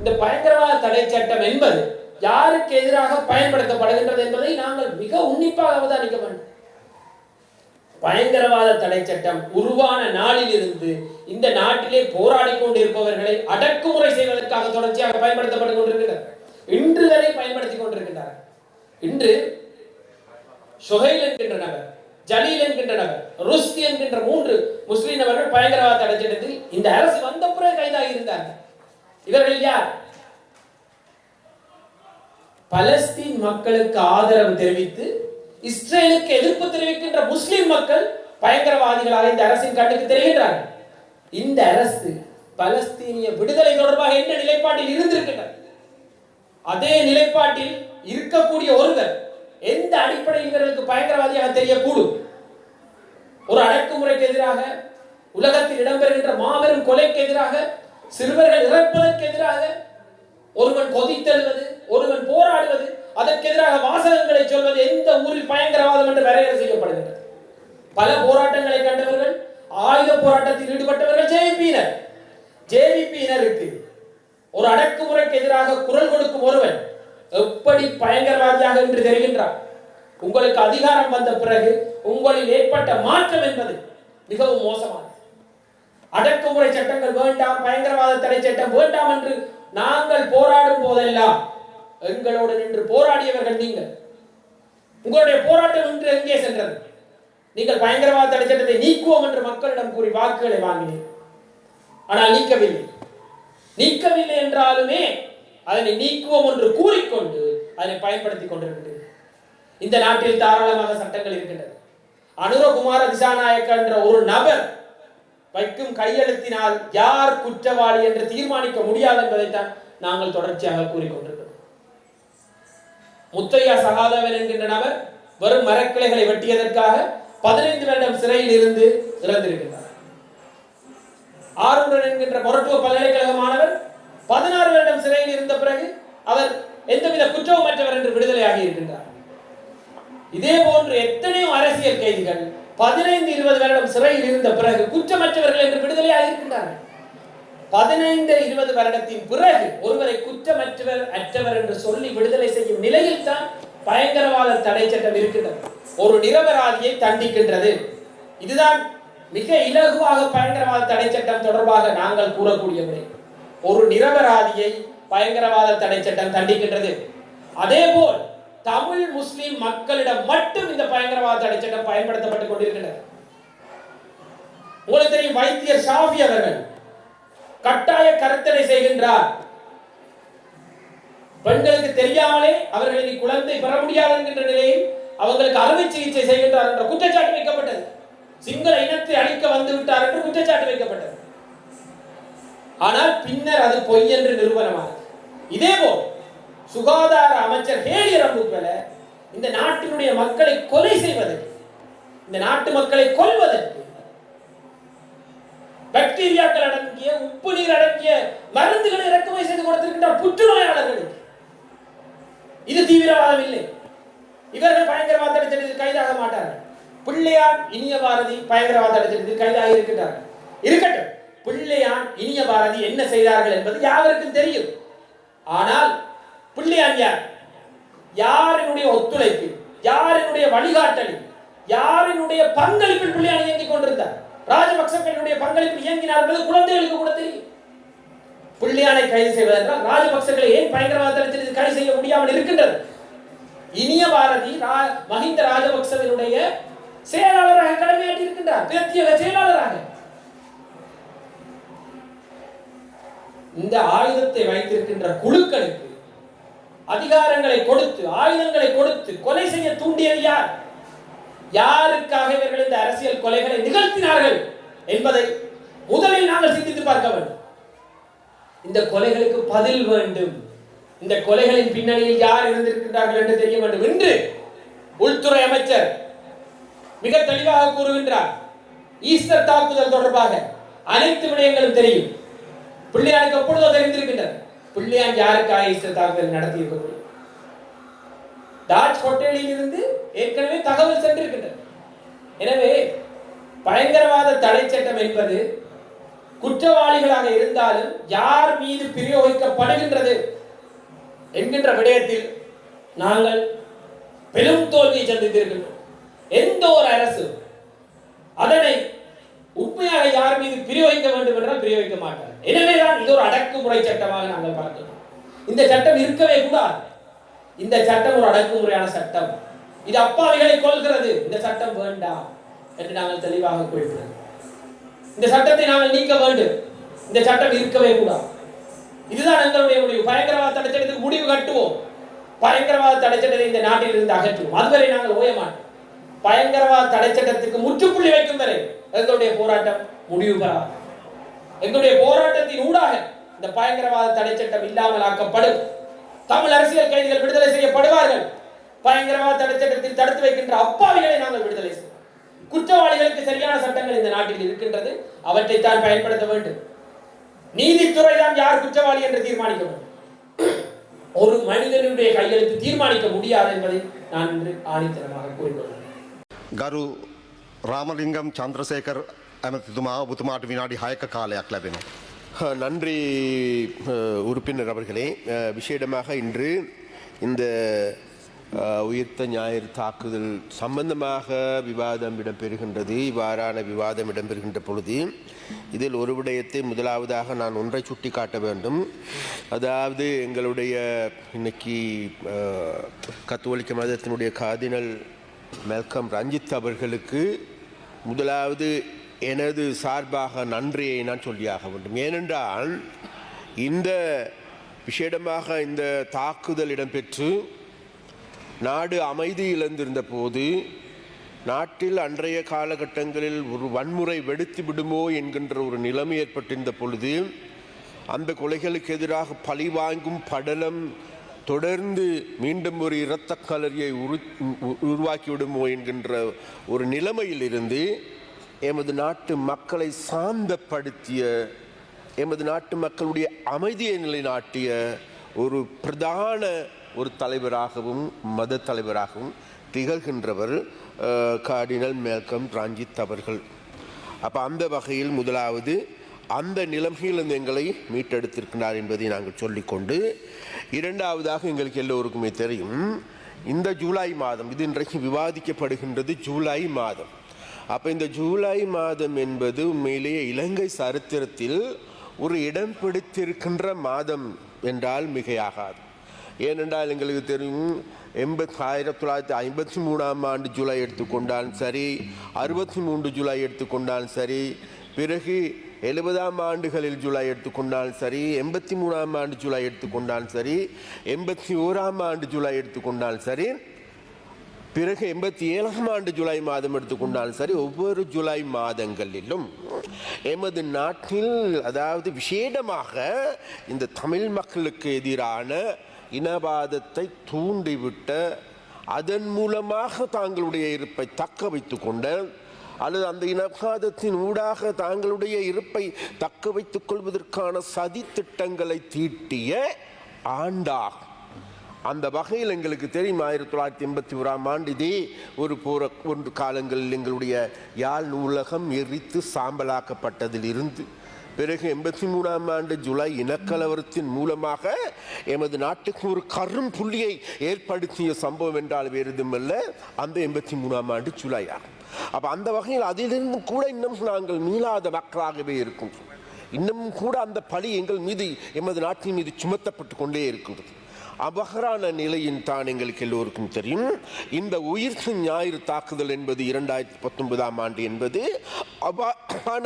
இந்த பயங்கரவாத தடை சட்டம் என்பது யாருக்கு எதிராக பயன்படுத்தப்படுகின்றது என்பதை நாங்கள் மிக உன்னிப்பாக அவதானிக்க வேண்டும். பயங்கரவாத தடை சட்டம் உருவான நாளில் இருந்து இந்த நாட்டிலே போராடி கொண்டிருப்பவர்களை அடக்குமுறை செய்வதற்காக தொடர்ச்சியாக பயன்படுத்தப்பட்டுக் கொண்டிருக்கிறார். இன்று வரை பயன்படுத்திக் கொண்டிருக்கின்றார். இன்று ஷொஹைல் என்கின்ற நபர், ஜலீல் என்கின்ற நபர், ருஸ்தி என்கின்ற 3 முஸ்லிம் நபர்கள் பயங்கரவாத தடை சட்டத்தில் இந்த அரசு வந்த பிறகு கைதாகி இருந்தார்கள். இவர்கள் யார்? பலஸ்தீன் மக்களுக்கு ஆதரவு தெரிவித்து இஸ்ரேலுக்கு எதிர்ப்பு தெரிவிக்கின்ற முஸ்லிம் மக்கள் பயங்கரவாதிகளாக இந்த அரசின் கண்ணுக்கு தெரிகின்றார்கள். இந்த அரசு பலஸ்தீனிய விடுதலை தொடர்பாக என்ன நிலைப்பாட்டில் இருந்திருக்கின்றது, அதே நிலைப்பாட்டில் இருக்கக்கூடிய ஒருவர் எந்த அடிப்படையில் இவர்களுக்கு பயங்கரவாதியாக தெரியக்கூடும்? ஒரு அடக்குமுறைக்கு எதிராக, உலகத்தில் இடம்பெறுகின்ற மாபெரும் கொலைக்கு எதிராக, சிறுவர்கள் இறப்பதற்கு எதிராக ஒருவன் கொதித்தெழுவது, ஒருவன் போராடுவது, அதற்கு எதிராக வாசகங்களை சொல்வது எந்த ஊரில் பயங்கரவாதம் என்று வரையறை செய்யப்படுகின்றது. பல போராட்டங்களை கண்டவர்கள், ஆயுத போராட்டத்தில் ஈடுபட்டவர்கள் ஜேவிபியினருக்கு ஒரு அடக்குமுறைக்கு எதிராக குரல் கொடுக்கும் ஒருவன் எப்படி பயங்கரவாதியாக என்று தெரிகின்றார்? உங்களுக்கு அதிகாரம் வந்த பிறகு உங்களில் ஏற்பட்ட மாற்றம் என்பது மிகவும் மோசமானது. அடக்குமுறை சட்டங்கள் வேண்டாம், பயங்கரவாத தடை சட்டம் வேண்டாம் என்று நாங்கள் போராடும் போதெல்லாம் எங்களோடு நின்று போராடியவர்கள் நீங்கள். உங்களுடைய போராட்டம் இன்று எங்கே சென்றது? நீங்கள் பயங்கரவாத தடை சட்டத்தை நீக்குவோம் என்று மக்களிடம் கூறி வாக்குகளை வாங்கினீர்கள். ஆனால் நீக்கவில்லை என்றாலுமே அதனை நீக்குவோம் என்று கூறிக்கொண்டு அதனை பயன்படுத்திக் கொண்டிருக்கின்றனர். இந்த நாட்டில் தாராளமாக சட்டங்கள் இருக்கின்றது. அனுரகுமார திசாநாயக்க என்ற ஒரு நபர் வைக்கும் கையெழுத்தினால் யார் குற்றவாளி என்று தீர்மானிக்க முடியாது என்பதைத்தான் நாங்கள் தொடர்ச்சியாக கூறிக்கொண்டிருக்கிறோம். முத்தையா சகாதேவன் என்கின்ற நபர் வெறும் மரக்கிளைகளை வெட்டியதற்காக 15 வருடம் சிறையில் இருந்து இறந்திருக்கின்றார். ஆரூரன் என்கின்ற மொரட்டுவ பல்கலைக்கழக மாணவர் 16 வருடம் சிறையில் இருந்த பிறகு அவர் எந்தவித குற்றமற்றவர் என்று விடுதலையாகி இருக்கின்றார். இதே போன்று எத்தனையோ அரசியல் கைதிகள் 15-20 வருடம் சிறையில் இருந்த பிறகு குற்றமற்றவர்கள் என்று விடுதலையாக இருக்கின்றார்கள். 15-20 வருடத்தின் பிறகு ஒருவரை குற்றமற்றவர் என்று சொல்லி விடுதலை செய்யும் நிலையில் தான் பயங்கரவாத தடை சட்டம் இருக்கின்றது. ஒரு நிரபராதியை தண்டிக்கின்றது. இதுதான் மிக இலகுவாக பயங்கரவாத தடை சட்டம் தொடர்பாக நாங்கள் கூறக்கூடிய விடை. ஒரு நிரபராதியை பயங்கரவாத தடை சட்டம் தண்டிக்கின்றது. அதே போல் தமிழ் முஸ்லிம் மக்களிடம் மட்டும் இந்த பயங்கரவாத தடை சட்டம் பயன்படுத்தப்பட்டுக் கொண்டிருக்கின்றது. உங்களுக்கு தெரியும், வைத்தியர் ஷாஃபி அவர்கள் கட்டாய கருத்தடை செய்கின்றார். பெண்களுக்கு தெரியாமலே அவர்களை குழந்தை பெற முடியாது என்கின்ற நிலையில் அவங்களுக்கு அறுவை சிகிச்சை செய்கின்றார் என்ற குற்றச்சாட்டு வைக்கப்பட்டது. சிங்கள இனத்தை அழிக்க வந்து விட்டார் என்று குற்றச்சாட்டு வைக்கப்பட்டது. ஆனால் பின்னர் அது பொய் என்று நிரூபணமானது. இதேபோல் சுகாதார அமைச்சர் ஹேலி ரம்புக்வெல இந்த நாட்டினுடைய மக்களை கொலை செய்வதற்கு, இந்த நாட்டு மக்களை கொல்வதற்கு பாக்டீரியாக்கள் அடங்கிய, உப்பு நீர் அடங்கிய மருந்துகளை இறக்குமதி செய்து கொடுத்திருக்கின்ற புற்றுநோயாளர்களுக்கு. இது தீவிரவாதம் இல்லை. இவர்கள் பயங்கரவாத தடை சட்டத்தில் கைதாக மாட்டார்கள். பிள்ளையான் இனிய பாரதி பயங்கரவாத தடை சட்டத்தில் கைதாக இருக்கின்றார்கள். இருக்கட்டும், பிள்ளையான் இனிய பாரதி என்ன செய்தார்கள் என்பது யாருக்கும் தெரியும். ஆனால் பிள்ளையான் யார்? யாரினுடைய ஒத்துழைப்பு, யாரினுடைய வழிகாட்டலில், யாரினுடைய பங்களிப்பில் பிள்ளையான் இயங்கிக் கொண்டிருந்தார்? ராஜபக்சர்களுடைய பங்களிப்பில் இயங்கினார் என்பது குழந்தைகளுக்கு கூட தெரியும். பிள்ளையானை கைது செய்வதென்றால் ராஜபக்சர்களை ஏன் பயங்கரவாத தடை கைது செய்ய முடியாமல் இருக்கின்றது? இனிய பாரதி மஹிந்த ராஜபக்சவினுடைய செயலாளராக கடமையாற்றி இருக்கின்றார், பிரத்யேக செயலாளராக. இந்த ஆயுதத்தை வைத்திருக்கின்ற குழுக்களுக்கு அதிகாரங்களை கொடுத்து, ஆயுதங்களை கொடுத்து கொலை செய்ய தூண்டியது யார்? யாருக்காக இவர்கள் இந்த அரசியல் கொலைகளை நிகழ்த்தினார்கள் என்பதை முதலில் நாங்கள் சிந்தித்து பார்க்க வேண்டும். இந்த கொலைகளுக்கு பதில் வேண்டும். இந்த கொலைகளின் பின்னணியில் யார் இருந்திருக்கின்றார்கள் என்று தெரிய வேண்டும் என்று உள்துறை அமைச்சர் மிக தெளிவாக கூறுகின்றார். ஈஸ்டர் தாக்குதல் தொடர்பாக அனைத்து விடயங்களும் தெரியும். பிள்ளையானுக்கு எப்பொழுதோ தெரிந்திருக்கின்றது. பிள்ளையான் யாருக்காக ஈஸ்டர் தாக்குதல் நடத்தி இருக்க முடியும்? தாஜ் ஹோட்டலில் இருந்து ஏற்கனவே தகவல் சென்றிருக்கின்றது. எனவே பயங்கரவாத தடை சட்டம் என்பது குற்றவாளிகளாக இருந்தாலும் யார் மீது பிரயோகிக்கப்படுகின்றது என்கின்ற விடயத்தில் நாங்கள் பெரும் தோல்வியை சந்தித்திருக்கின்றோம். எந்த ஒரு அரசு அதனை உண்மையாக யார் மீது பிரயோகிக்க வேண்டும் என்றால் பிரயோகிக்க மாட்டார். எனவேதான் இது ஒரு அடக்குமுறை சட்டமாக நாங்கள் பார்க்கிறோம். இந்த சட்டம் இருக்கவே கூடாது. இந்த சட்டம் ஒரு அடக்குமுறையான சட்டம். இது அப்பாவிகளை கொள்கிறது. இந்த சட்டம் வேண்டாம் என்று நாங்கள் தெளிவாக குறிப்பிடுகிறோம். இந்த சட்டத்தை நாங்கள் நீக்க வேண்டும். இந்த சட்டம் இருக்கவே கூடாது. இதுதான் எங்களுடைய முடிவு. பயங்கரவாத தடை சட்டத்துக்கு முடிவு கட்டுவோம். பயங்கரவாத தடை சட்டத்தை இந்த நாட்டில் இருந்து அகற்றுவோம். அதுவரை நாங்கள் ஓய மாட்டோம். பயங்கரவாத தடை சட்டத்துக்கு முற்றுப்புள்ளி வைக்கும் வரை எங்களுடைய போராட்டம் முடிவு பெறாது. எங்களுடைய போராட்டத்தின் ஊடாக இந்த பயங்கரவாத தடை சட்டம் இல்லாமல் ஆக்கப்படும். தமிழ் அரசியல் கைதிகள் விடுதலை செய்யப்படுவார்கள். பயங்கரவாத தடை சட்டத்தில் தடுத்து வைக்கின்ற அப்பாவிகளை நாங்கள் விடுதலை செய்வோம். குற்றவாளிகளுக்கு சரியான சட்டங்கள் இந்த நாட்டில் இருக்கின்றது. அவற்றை தான் பயன்படுத்த வேண்டும். நீதித்துறை தான் யார் குற்றவாளி என்று தீர்மானிக்க வேண்டும். ஒரு மனிதனுடைய கையெழுத்து தீர்மானிக்க முடியாது என்பதை நான் இன்று ஆணித்தரமாக கூறிக்கொள்கிறேன். ගරු රාමලිංගම් චන්ද්‍රසේකර ඇමතිතුමා ඔබතුමාට විනාඩි 6ක කාලයක් ලැබෙනවා. நன்றி உறுப்பினர் அவர்களே. விசேடமாக இன்று இந்த உயிர்த்த ஞாயிறு தாக்குதல் சம்பந்தமாக விவாதம் இடம்பெறுகின்றது. இவ்வாறான விவாதம் இடம்பெறுகின்ற பொழுது இதில் ஒரு விடயத்தை முதலாவதாக நான் ஒன்றை சுட்டி காட்ட வேண்டும். அதாவது எங்களுடைய இன்னைக்கு கத்தோலிக்க மதத்தினுடைய கார்டினல் மெல்கம் ரஞ்சித் அவர்களுக்கு முதலாவது எனது சார்பாக நன்றியை நான் சொல்லியாக வேண்டும். ஏனென்றால் இந்த விசேடமாக இந்த தாக்குதல் இடம்பெற்று நாடு அமைதி இழந்திருந்த போது நாட்டில் அன்றைய காலகட்டங்களில் ஒரு வன்முறை வெடித்து விடுமோ என்கின்ற ஒரு நிலைமை ஏற்பட்டிருந்த பொழுது அந்த கொலைகளுக்கு எதிராக பழி வாங்கும் படலம் தொடர்ந்து மீண்டும் ஒரு இரத்த கலரியை உருவாக்கிவிடுமோ என்கின்ற ஒரு நிலைமையில் இருந்து எமது நாட்டு மக்களை சாந்தப்படுத்திய, எமது நாட்டு மக்களுடைய அமைதியை நிலைநாட்டிய ஒரு பிரதான ஒரு தலைவராகவும் மத தலைவராகவும் திகழ்கின்றவர் கார்டினல் மெல்கம் ரஞ்சித் அவர்கள். அப்போ அந்த வகையில் முதலாவது அந்த நிலைமையிலிருந்து எங்களை மீட்டெடுத்திருக்கிறார் என்பதை நாங்கள் சொல்லிக்கொண்டு, இரண்டாவதாக எங்களுக்கு எல்லோருக்குமே தெரியும் இந்த ஜூலை மாதம், இது இன்றைக்கு விவாதிக்கப்படுகின்றது ஜூலை மாதம். அப்போ இந்த ஜூலை மாதம் என்பது உண்மையிலேயே இலங்கை சரித்திரத்தில் ஒரு இடம் பிடித்திருக்கின்ற மாதம் என்றால் மிகையாகாது. ஏனென்றால் எங்களுக்கு தெரியும் 1953ஆம் ஆண்டு ஜூலை எடுத்துக்கொண்டாலும் சரி, 63 ஜூலை எடுத்துக்கொண்டாலும் சரி, பிறகு 70ஆம் ஆண்டுகளில் ஜூலை எடுத்துக்கொண்டாலும் சரி, 83ஆம் ஆண்டு ஜூலை எடுத்துக்கொண்டாலும் சரி, 81ஆம் ஆண்டு ஜூலை எடுத்துக்கொண்டாலும் சரி, பிறகு 87ஆம் ஆண்டு ஜூலை மாதம் எடுத்துக்கொண்டாலும் சரி, ஒவ்வொரு ஜூலை மாதங்களிலும் எமது நாட்டில் அதாவது விசேடமாக இந்த தமிழ் மக்களுக்கு எதிரான இனவாதத்தை தூண்டிவிட்ட, அதன் மூலமாக தாங்களுடைய இருப்பை தக்க வைத்து கொண்ட அல்லது அந்த இனவாதத்தின் ஊடாக தாங்களுடைய இருப்பை தக்க வைத்துக் கொள்வதற்கான சதி திட்டங்களை தீட்டிய ஆண்டாகும். அந்த வகையில் எங்களுக்கு தெரியும் 1981ஆம் ஆண்டு இதே ஒன்று காலங்களில் எங்களுடைய யாழ் நூலகம் எரித்து சாம்பலாக்கப்பட்டதில் இருந்து பிறகு 83ஆம் ஆண்டு ஜூலை இனக்கலவரத்தின் மூலமாக எமது நாட்டுக்கு ஒரு கரும் புள்ளியை ஏற்படுத்திய சம்பவம் என்றால் வேறு எதுவுமல்ல அந்த 83ஆம் ஆண்டு ஜூலை ஆகும். அப்போ அந்த வகையில் அதிலிருந்து கூட இன்னும் நாங்கள் மீளாத மக்களாகவே இருக்கும். இன்னமும் கூட அந்த பழி எங்கள் மீது எமது நாட்டின் மீது சுமத்தப்பட்டு கொண்டே இருக்கின்றது. அபகரான நிலையின் தான் எங்களுக்கு எல்லோருக்கும் தெரியும். இந்த உயிர்த்த ஞாயிறு தாக்குதல் என்பது 2019ஆம் ஆண்டு என்பது அபான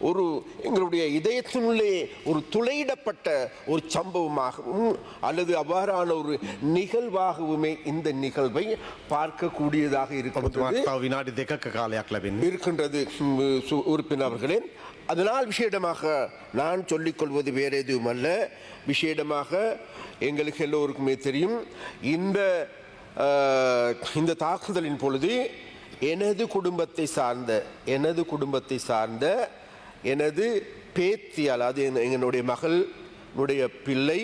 ஒரு எங்களுடைய இதயத்தினுள்ளே ஒரு துளையிடப்பட்ட ஒரு சம்பவமாகவும் அல்லது அவ்வாறான ஒரு நிகழ்வாகவுமே இந்த நிகழ்வை பார்க்கக்கூடியதாக இருக்கின்றது உறுப்பினர் அவர்களே. அதனால் விசேடமாக நான் சொல்லிக்கொள்வது வேறு எதுவும் அல்ல. விசேடமாக எங்களுக்கு எல்லோருக்குமே தெரியும் இந்த தாக்குதலின் பொழுது எனது குடும்பத்தை சார்ந்த எனது பேத்தியால், அது என்னுடைய மகளுடைய பிள்ளை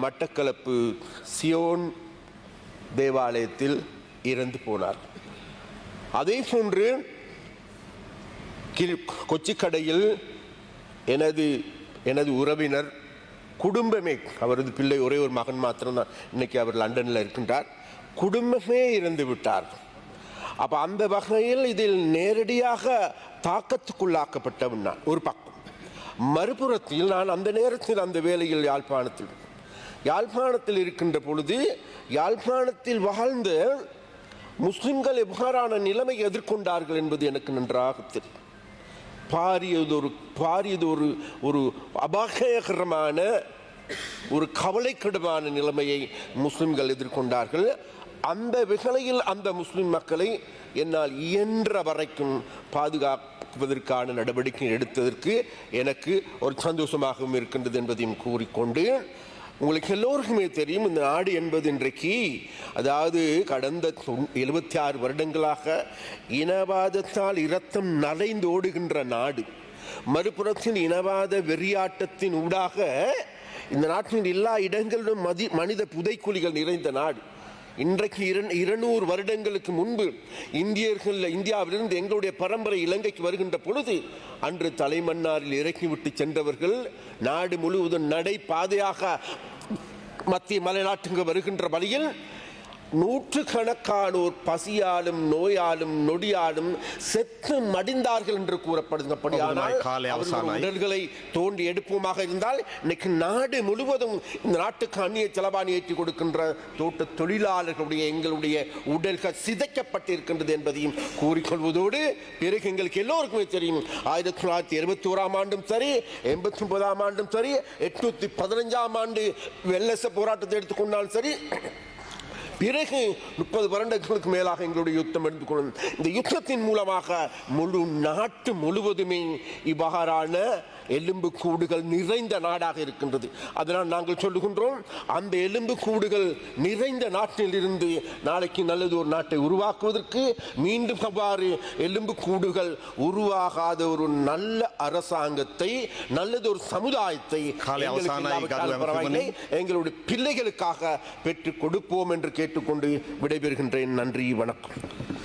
மட்டக்களப்பு சியோன் தேவாலயத்தில் இறந்து போனார். அதே போன்று கொச்சிக்கடையில் எனது உறவினர் குடும்பமே, அவரது பிள்ளை ஒரே ஒரு மகன் மாத்திரம்தான் இன்னைக்கு அவர் லண்டனில் இருக்கின்றார், குடும்பமே இறந்து விட்டார். அப்போ அந்த வகையில் இதில் நேரடியாக தாக்கத்துக்குள்ளாக்கப்பட்டவன் நான் ஒரு பக்கம். மறுபுறத்தில் நான் அந்த நேரத்தில் அந்த வேளையில் யாழ்ப்பாணத்தில் இருக்கின்ற பொழுது யாழ்ப்பாணத்தில் வாழ்ந்த முஸ்லிம்கள் எவ்வாறான நிலைமை எதிர்கொண்டார்கள் என்பது எனக்கு நன்றாக தெரியும். பாரியது ஒரு அபாயகரமான ஒரு கவலைக்கிடமான நிலைமையை முஸ்லிம்கள் எதிர்கொண்டார்கள். அந்த வேளையில் அந்த முஸ்லிம் மக்களை என்னால் இயன்ற வரைக்கும் பாதுகாப்பதற்கான நடவடிக்கை எடுத்ததற்கு எனக்கு ஒரு சந்தோஷமாகவும் இருக்கின்றது என்பதையும் கூறிக்கொண்டு, உங்களுக்கு எல்லோருக்குமே தெரியும் இந்த நாடு என்பது இன்றைக்கு, அதாவது கடந்த 76 வருடங்களாக இனவாதத்தால் இரத்தம் நனைந்து ஓடுகின்ற நாடு. மறுபுறத்தில் இனவாத வெறியாட்டத்தின் ஊடாக இந்த நாட்டின் எல்லா இடங்களிலும் மனித புதைக்குழிகள் நிறைந்த நாடு. இன்றைக்கு 200 வருடங்களுக்கு முன்பு இந்தியாவிலிருந்து எங்களுடைய பரம்பரை இலங்கைக்கு வருகின்ற பொழுது அன்று தலைமன்னாரில் இறக்கிவிட்டு சென்றவர்கள் நாடு முழுவதும் நடை பாதையாக மத்திய மலைநாட்டுக்கு வருகின்ற வழியில் நூற்றுக்கணக்கானோர் பசியாலும் நோயாலும் நொடியாலும் செத்து மடிந்தார்கள் என்று கூறப்படுகிறபடியானால் உடல்களை தோண்டி எடுப்போமாக இருந்தால் இன்னைக்கு நாடு முழுவதும் இந்த நாட்டுக்கு அந்நிய செலவாணி ஏற்றி கொடுக்கின்ற தோட்ட தொழிலாளர்களுடைய எங்களுடைய உடல்கள் சிதைக்கப்பட்டிருக்கின்றது என்பதையும் கூறிக்கொள்வதோடு, பிறகு எங்களுக்கு எல்லோருக்குமே தெரியும் 1971 ஆண்டும் சரி, 89 ஆண்டும் சரி, 815 ஆண்டு வெள்ளச போராட்டத்தை எடுத்துக்கொண்டாலும் சரி, பிறகு 30 வருடங்களுக்கு மேலாக எங்களுடைய யுத்தம் எடுத்துக்கொள்ளும். இந்த யுத்தத்தின் மூலமாக முழு நாட்டு முழுவதுமே இவ்வாறான எலும்பு கூடுகள் நிறைந்த நாடாக இருக்கின்றது. அதனால் நாங்கள் சொல்லுகின்றோம், அந்த எலும்பு கூடுகள் நிறைந்த நாட்டில் இருந்து நாளைக்கு நல்லது ஒரு நாட்டை உருவாக்குவதற்கு மீண்டும் அவ்வாறு எலும்பு கூடுகள் உருவாகாத ஒரு நல்ல அரசாங்கத்தை, நல்லது ஒரு சமுதாயத்தை எங்களுடைய பிள்ளைகளுக்காக பெற்றுக் கொடுப்போம் என்று கேட்டுக்கொண்டு விடைபெறுகின்றேன். நன்றி, வணக்கம்.